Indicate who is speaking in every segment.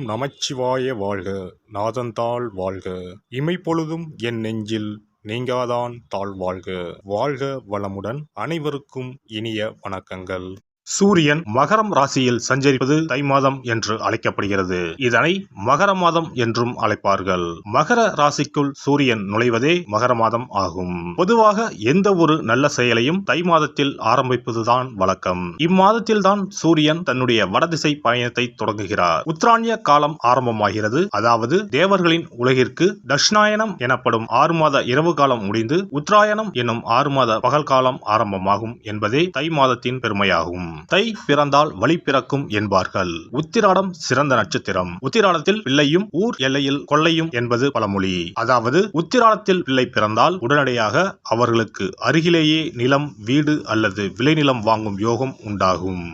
Speaker 1: நமச்சிவாய வாழ்க. நாதந்தாள் வாழ்க. இமைப்பொழுதும் என் நெஞ்சில் நீங்காதான் தாழ் வாழ்க. வாழ்க வளமுடன். அனைவருக்கும் இனிய வணக்கங்கள். சூரியன் மகரம் ராசியில் சஞ்சரிப்பது தை மாதம் என்று அழைக்கப்படுகிறது. இதனை மகர மாதம் என்றும் அழைப்பார்கள். மகர ராசிக்குள் சூரியன் நுழைவதே மகர மாதம் ஆகும். பொதுவாக எந்த ஒரு நல்ல செயலையும் தை மாதத்தில் ஆரம்பிப்பதுதான் வழக்கம். இம்மாதத்தில் தான் சூரியன் தன்னுடைய வடதிசை பயணத்தை தொடங்குகிறார். உத்தராயண காலம் ஆரம்பமாகிறது. அதாவது தேவர்களின் உலகிற்கு தட்சிணாயனம் எனப்படும் 6 மாத இரவு காலம் முடிந்து உத்தராயணம் என்னும் 6 மாத பகல் காலம் ஆரம்பமாகும் என்பதே தை மாதத்தின் பெருமையாகும். தை பிறந்தால் வழி பிறக்கும் என்பார்கள். உத்திராடம் சிறந்த நட்சத்திரம். உத்திராடத்தில் பிள்ளையும் ஊர் எல்லையில் கொள்ளையும் என்பது பழமொழி. அதாவது உத்திராடத்தில் பிள்ளை பிறந்தால் உடனடியாக அவர்களுக்கு அருகிலேயே நிலம், வீடு அல்லது விளைநிலம் வாங்கும் யோகம் உண்டாகும்.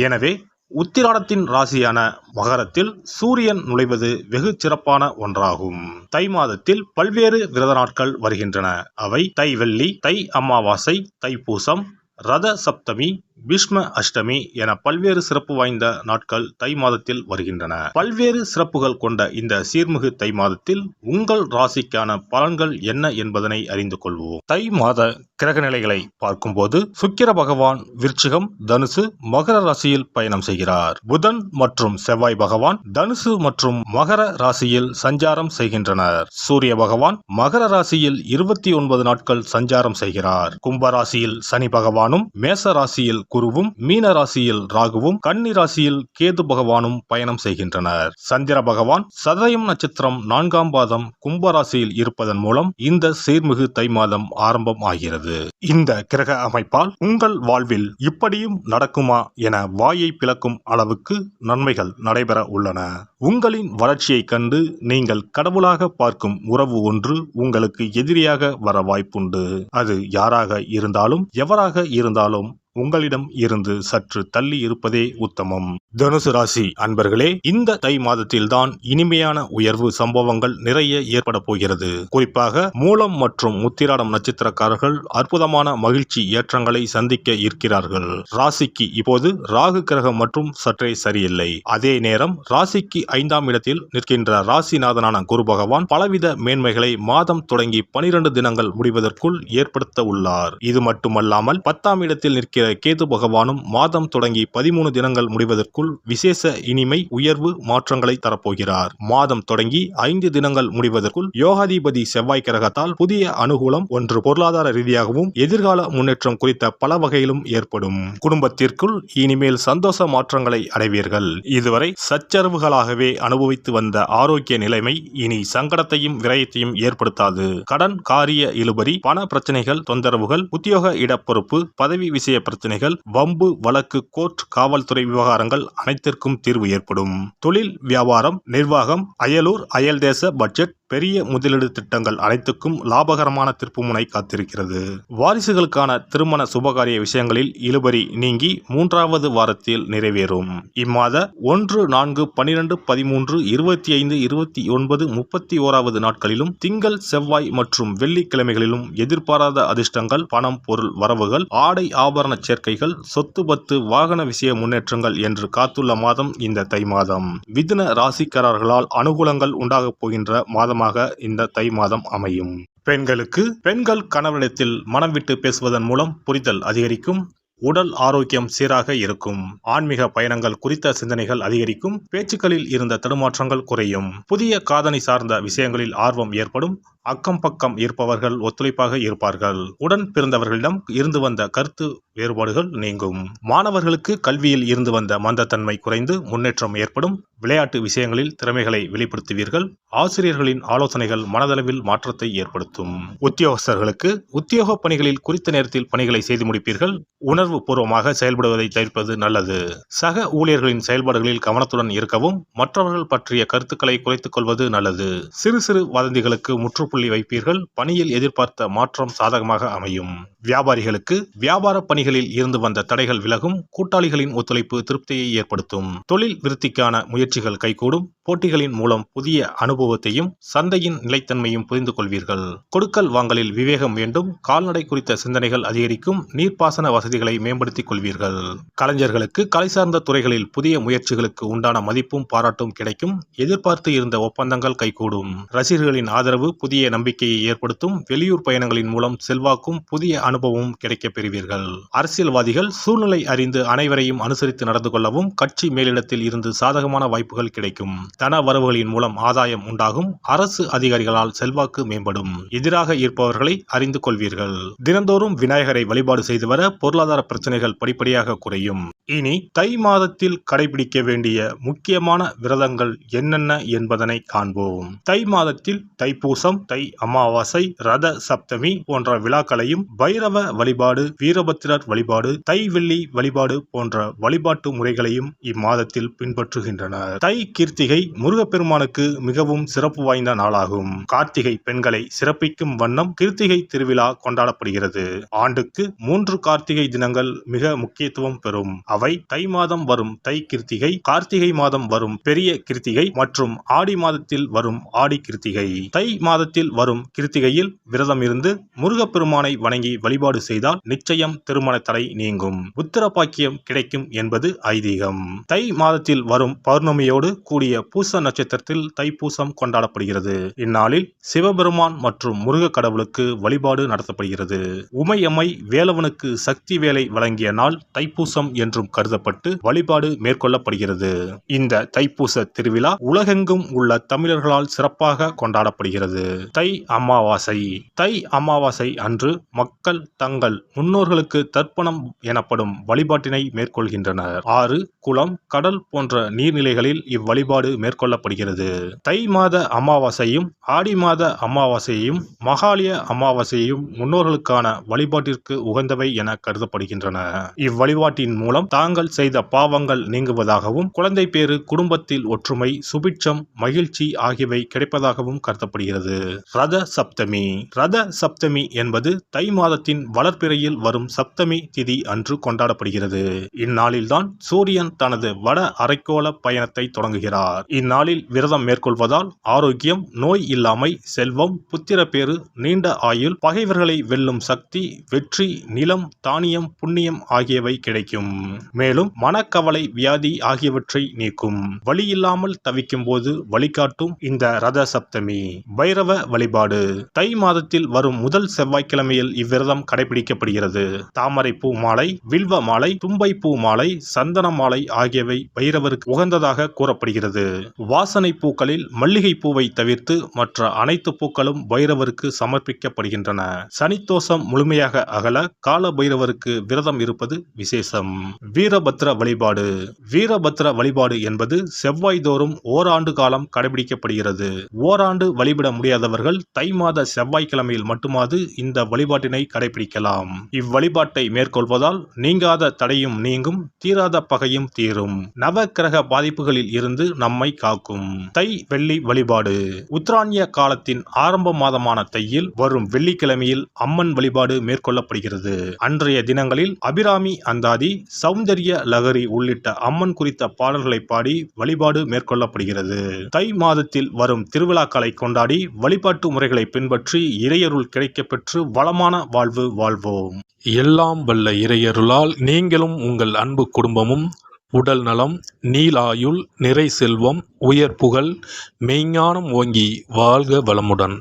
Speaker 1: எனவே உத்திராடத்தின் ராசியான மகரத்தில் சூரியன் நுழைவது வெகு சிறப்பான ஒன்றாகும். தை மாதத்தில் பல்வேறு விரத நாட்கள் வருகின்றன. அவை தை வெள்ளி, தை அமாவாசை, தைப்பூசம், ரத சப்தமி, பீஷ்ம அஷ்டமி என பல்வேறு சிறப்பு வாய்ந்த நாட்கள் தை மாதத்தில் வருகின்றன. பல்வேறு சிறப்புகள் கொண்ட இந்த சீர்மிகு தை மாதத்தில் உங்கள் ராசிக்கான பலன்கள் என்ன என்பதனை அறிந்து கொள்வோம். தை மாத கிரக நிலைகளை பார்க்கும்போது சுக்கிர பகவான் விருச்சிகம், தனுசு, மகர ராசியில் பயணம் செய்கிறார். புதன் மற்றும் செவ்வாய் பகவான் தனுசு மற்றும் மகர ராசியில் சஞ்சாரம் செய்கின்றனர். சூரிய பகவான் மகர ராசியில் 29 நாட்கள் சஞ்சாரம் செய்கிறார். கும்ப ராசியில் சனி பகவானும், மேச ராசியில் குருவும், மீன ராசியில் ராகுவும், கன்னி ராசியில் கேது பகவானும் பயணம் செய்கின்றனர். சந்திர பகவான் சதயம் நட்சத்திரம் 4ஆம் பாதம் கும்ப ராசியில் இருப்பதன் மூலம் இந்த சீர்மிகு தை மாதம் ஆரம்பம் ஆகிறது. இந்த கிரக அமைப்பால் உங்கள் வாழ்வில் இப்படியும் நடக்குமா என வாயை பிளக்கும் அளவுக்கு நன்மைகள் நடைபெற உள்ளன. உங்களின் வளர்ச்சியை கண்டு நீங்கள் கடவுளாக பார்க்கும் உறவு ஒன்று உங்களுக்கு எதிரியாக வர வாய்ப்புண்டு. அது யாராக இருந்தாலும் எவராக இருந்தாலும் உங்களிடம் இருந்து சற்று தள்ளி இருப்பதே உத்தமம். தனுசு ராசி அன்பர்களே, இந்த தை மாதத்தில் தான் இனிமையான உயர்வு சம்பவங்கள் நிறைய ஏற்பட போகிறது. குறிப்பாக மூலம் மற்றும் உத்திராடம் நட்சத்திரக்காரர்கள் அற்புதமான மகிழ்ச்சி ஏற்றங்களை சந்திக்க இருக்கிறார்கள். ராசிக்கு இப்போது ராகு கிரகம் மற்றும் சற்றே சரியில்லை. அதே நேரம் ராசிக்கு 5ஆம் இடத்தில் நிற்கின்ற ராசிநாதனான குரு பகவான் பலவித மேன்மைகளை மாதம் தொடங்கி 12 தினங்கள் முடிவதற்குள் ஏற்படுத்த உள்ளார். இது மட்டுமல்லாமல் 10ஆம் இடத்தில் நிற்கிற கேது பகவானும் மாதம் தொடங்கி 13 தினங்கள் முடிவதற்குள் விசேஷ இனிமை, உயர்வு, மாற்றங்களை தரப்போகிறார். மாதம் தொடங்கி 5 தினங்கள் முடிவதற்குள் யோகாதிபதி செவ்வாய் கிரகத்தால் புதிய அனுகூலம் ஒன்று பொருளாதார ரீதியாகவும் எதிர்கால முன்னேற்றம் குறித்த பல வகையிலும் ஏற்படும். குடும்பத்திற்குள் இனிமேல் சந்தோஷ மாற்றங்களை அடைவீர்கள். இதுவரை சச்சரவுகளாகவே அனுபவித்து வந்த ஆரோக்கிய நிலைமை இனி சங்கடத்தையும் விரயத்தையும் ஏற்படுத்தாது. கடன், காரிய இழுபறி, பண பிரச்சனைகள், தொந்தரவுகள், உத்தியோக இடப்பொறுப்பு, பதவி விஷய பிரச்சனைகள், வம்பு, வழக்கு, கோர்ட், காவல்துறை விவகாரங்கள் அனைத்திற்கும் தீர்வு ஏற்படும். தொழில், வியாபாரம், நிர்வாகம், அயலூர், அயல்தேச பட்ஜெட், பெரிய முதலீடு திட்டங்கள் அனைத்துக்கும் லாபகரமான திருப்புமுனை காத்திருக்கிறது. வாரிசுகளுக்கான திருமண சுபகாரிய விஷயங்களில் இழுபறி நீங்கி 3வது வாரத்தில் நிறைவேறும். இம்மாத 1, 4, 12, 13, 25, 29, 31வது நாட்களிலும் திங்கள், செவ்வாய் மற்றும் வெள்ளிக்கிழமைகளிலும் எதிர்பாராத அதிர்ஷ்டங்கள், பணம், பொருள் வரவுகள், ஆடை ஆபரண சேர்க்கைகள், சொத்து பத்து, வாகன விஷய முன்னேற்றங்கள் என்று காத்துள்ள மாதம் இந்த தை மாதம். மிதுன ராசிக்காரர்களால் அனுகூலங்கள் உண்டாகப் போகின்ற மாதமாக இந்த தை மாதம் அமையும். பெண்களுக்கு பெண்கள் கணவனிடத்தில் மனம் விட்டு பேசுவதன் மூலம் புரிதல் அதிகரிக்கும். உடல் ஆரோக்கியம் சீராக இருக்கும். ஆன்மீக பயணங்கள் குறித்த சிந்தனைகள் அதிகரிக்கும். பேச்சுக்களில் இருந்த தடுமாற்றங்கள் குறையும். புதிய காதணி சார்ந்த விஷயங்களில் ஆர்வம் ஏற்படும். அக்கம் பக்கம் இருப்பவர்கள் ஒத்துழைப்பாக இருப்பார்கள். உடன் பிறந்தவர்களிடம் இருந்து வந்த கருத்து வேறுபாடுகள் நீங்கும். மாணவர்களுக்கு கல்வியில் இருந்து வந்த மந்தத்தன்மை குறைந்து முன்னேற்றம் ஏற்படும். விளையாட்டு விஷயங்களில் திறமைகளை வெளிப்படுத்துவீர்கள். ஆசிரியர்களின் ஆலோசனைகள் மனதளவில் மாற்றத்தை ஏற்படுத்தும். உத்தியோகஸ்தர்களுக்கு உத்தியோக பணிகளில் குறித்த நேரத்தில் பணிகளை செய்து முடிப்பீர்கள். உணர்வு பூர்வமாக செயல்படுவதை தவிர்ப்பது நல்லது. சக ஊழியர்களின் செயல்பாடுகளில் கவனத்துடன் இருக்கவும் மற்றவர்கள் பற்றிய கருத்துக்களை குறைத்துக் கொள்வது நல்லது. சிறு சிறு வதந்திகளுக்கு முற்றுப்புள்ளி வைப்பீர்கள். பணியில் எதிர்பார்த்த மாற்றம் சாதகமாக அமையும். வியாபாரிகளுக்கு வியாபார பணிகளில் இருந்து வந்த தடைகள் விலகும். கூட்டாளிகளின் ஒத்துழைப்பு திருப்தியை ஏற்படுத்தும். தொழில் விருத்திக்கான முயற்சி முயற்சிகள் கைகூடும். போட்டிகளின் மூலம் புதிய அனுபவத்தையும் சந்தையின் நிலைத்தன்மையும் புரிந்து கொள்வீர்கள். கொடுக்கல் வாங்கலில் விவேகம் வேண்டும். கால்நடை குறித்த சிந்தனைகள் அதிகரிக்கும். நீர்ப்பாசன வசதிகளை மேம்படுத்திக் கொள்வீர்கள். கலைஞர்களுக்கு கலை சார்ந்த துறைகளில் புதிய முயற்சிகளுக்கு உண்டான மதிப்பும் பாராட்டும் கிடைக்கும். எதிர்பார்த்து இருந்த ஒப்பந்தங்கள் கைகூடும். ரசிகர்களின் ஆதரவு புதிய நம்பிக்கையை ஏற்படுத்தும். வெளியூர் பயணங்களின் மூலம் செல்வாக்கும் புதிய அனுபவமும் கிடைக்கப் பெறுவீர்கள். அரசியல்வாதிகள் சூழ்நிலை அறிந்து அனைவரையும் அனுசரித்து நடந்து கொள்ளவும் கட்சி மேலிடத்தில் இருந்து சாதகமான வாய்ப்புகள் கிடைக்கும். தன வரவுகளின் மூலம் ஆதாயம் உண்டாகும். அரசு அதிகாரிகளால் செல்வாக்கு மேம்படும். எதிராக இருப்பவர்களை அறிந்து கொள்வீர்கள். தினந்தோறும் விநாயகரை வழிபாடு செய்து வர பொருளாதார பிரச்சனைகள் படிப்படியாக குறையும். இனி தை மாதத்தில் கடைபிடிக்க வேண்டிய முக்கியமான விரதங்கள் என்னென்ன என்பதனை காண்போம். தை மாதத்தில் தைப்பூசம், தை அமாவாசை, ரத சப்தமி போன்ற விழாக்களையும், பைரவ வழிபாடு, வீரபத்திரர் வழிபாடு, தை வெள்ளி வழிபாடு போன்ற வழிபாட்டு முறைகளையும் இம்மாதத்தில் பின்பற்றுகின்றனர். தை கிருத்திகை முருகப்பெருமானுக்கு மிகவும் சிறப்பு வாய்ந்த நாளாகும். கார்த்திகை பெண்களை சிறப்பிக்கும் வண்ணம் கிருத்திகை திருவிழா கொண்டாடப்படுகிறது. ஆண்டுக்கு 3 கார்த்திகை தினங்கள் மிக முக்கியத்துவம் பெறும். அவை தை மாதம் வரும் தை கிருத்திகை, கார்த்திகை மாதம் வரும் பெரிய கிருத்திகை மற்றும் ஆடி மாதத்தில் வரும் ஆடி கிருத்திகை. தை மாதத்தில் வரும் கிருத்திகையில் விரதம் இருந்து முருகப்பெருமானை வணங்கி வழிபாடு செய்தால் நிச்சயம் திருமண தடை நீங்கும். புத்திர பாக்கியம் கிடைக்கும் என்பது ஐதீகம். தை மாதத்தில் வரும் பௌர்ணமியோடு கூடிய பூச நட்சத்திரத்தில் தைப்பூசம் கொண்டாடப்படுகிறது. இந்நாளில் சிவபெருமான் மற்றும் முருக கடவுளுக்கு வழிபாடு நடத்தப்படுகிறது. உமையம்மை வேலவனுக்கு சக்தி வேலை வழங்கிய நாள் தைப்பூசம் என்றும் கருதப்பட்டு வழிபாடு மேற்கொள்ளப்படுகிறது. இந்த தைப்பூச திருவிழா உலகெங்கும் உள்ள தமிழர்களால் சிறப்பாக கொண்டாடப்படுகிறது. தை அமாவாசை. தை அமாவாசை அன்று மக்கள் தங்கள் முன்னோர்களுக்கு தர்ப்பணம் எனப்படும் வழிபாட்டினை மேற்கொள்கின்றனர். ஆறு, குளம், கடல் போன்ற நீர்நிலைகளில் இவ்வழிபாடு மேற்கொள்ளப்படுகிறது. தை மாத அமாவாசையும் ஆடி மாத அமாவாசையையும் மகாலய அமாவாசையையும் முன்னோர்களுக்கான வழிபாட்டிற்கு உகந்தவை என கருதப்படுகின்றன. இவ்வழிபாட்டின் மூலம் தாங்கள் செய்த பாவங்கள் நீங்குவதாகவும் குழந்தை பேறு, குடும்பத்தில் ஒற்றுமை, சுபிட்சம், மகிழ்ச்சி ஆகியவை கிடைப்பதாகவும் கருதப்படுகிறது. ரத சப்தமி. ரத சப்தமி என்பது தை மாதத்தின் வளர்பிறையில் வரும் சப்தமி திதி அன்று கொண்டாடப்படுகிறது. இந்நாளில்தான் சூரியன் தனது வட அரைக்கோள பயணத்தை தொடங்குகிறார். இந்நாளில் விரதம் மேற்கொள்வதால் ஆரோக்கியம், நோய் இல்லாமை, செல்வம், புத்திரப்பேறு, நீண்ட ஆயுள், பகைவர்களை வெல்லும் சக்தி, வெற்றி, நிலம், தானியம், புண்ணியம் ஆகியவை கிடைக்கும். மேலும் மனக்கவலை, வியாதி ஆகியவற்றை நீக்கும். வழியில்லாமல் தவிக்கும் போது வழிகாட்டும் இந்த ரத சப்தமி. பைரவ வழிபாடு. தை மாதத்தில் வரும் முதல் செவ்வாய்க்கிழமையில் இவ்விரதம் கடைபிடிக்கப்படுகிறது. தாமரை பூ மாலை, வில்வ மாலை, தும்பை பூ மாலை, சந்தன மாலை ஆகியவை பைரவருக்கு உகந்ததாக கூறப்படுகிறது. வாசனை பூக்களில் மல்லிகை பூவை தவிர்த்து மற்ற அனைத்து பூக்களும் பைரவருக்கு சமர்ப்பிக்கப்படுகின்றன. சனித்தோஷம் முழுமையாக அகல கால பைரவருக்கு விரதம் இருப்பது விசேஷம். வீரபத்திர வழிபாடு. வீரபத்திர வழிபாடு என்பது செவ்வாய் தோறும் ஓராண்டு காலம் கடைபிடிக்கப்படுகிறது. ஓராண்டு வழிபட முடியாதவர்கள் தை மாத செவ்வாய்க்கிழமையில் மட்டுமாவது இந்த வழிபாட்டினை கடைபிடிக்கலாம். இவ்வழிபாட்டை மேற்கொள்வதால் நீங்காத தடையும் நீங்கும், தீராத பகையும் தீரும், நவ கிரக பாதிப்புகளில் இருந்து நம்மை காக்கும். தை வெள்ளி வழிபாடு. உத்தராயண காலத்தின் ஆரம்ப மாதமான தையில் வரும் வெள்ளிக்கிழமையில் அம்மன் வழிபாடு மேற்கொள்ளப்படுகிறது. அன்றைய தினங்களில் அபிராமி அந்தாதி, சௌந்தர்ய லகரி உள்ளிட்ட அம்மன் குறித்த பாடல்களை பாடி வழிபாடு மேற்கொள்ளப்படுகிறது. தை மாதத்தில் வரும் திருவிழாக்களை கொண்டாடி வழிபாட்டு முறைகளை பின்பற்றி இறையருள் கிடைக்கப்பெற்று வளமான வாழ்வு வாழ்வோம்.
Speaker 2: எல்லாம் வல்ல இறையருளால் நீங்களும் உங்கள் அன்பு குடும்பமும் உடல் நலம், நீலாயுள், நிறை செல்வம், உயர் புகழ், மெய்ஞானம் ஓங்கி வாழ்க வளமுடன்.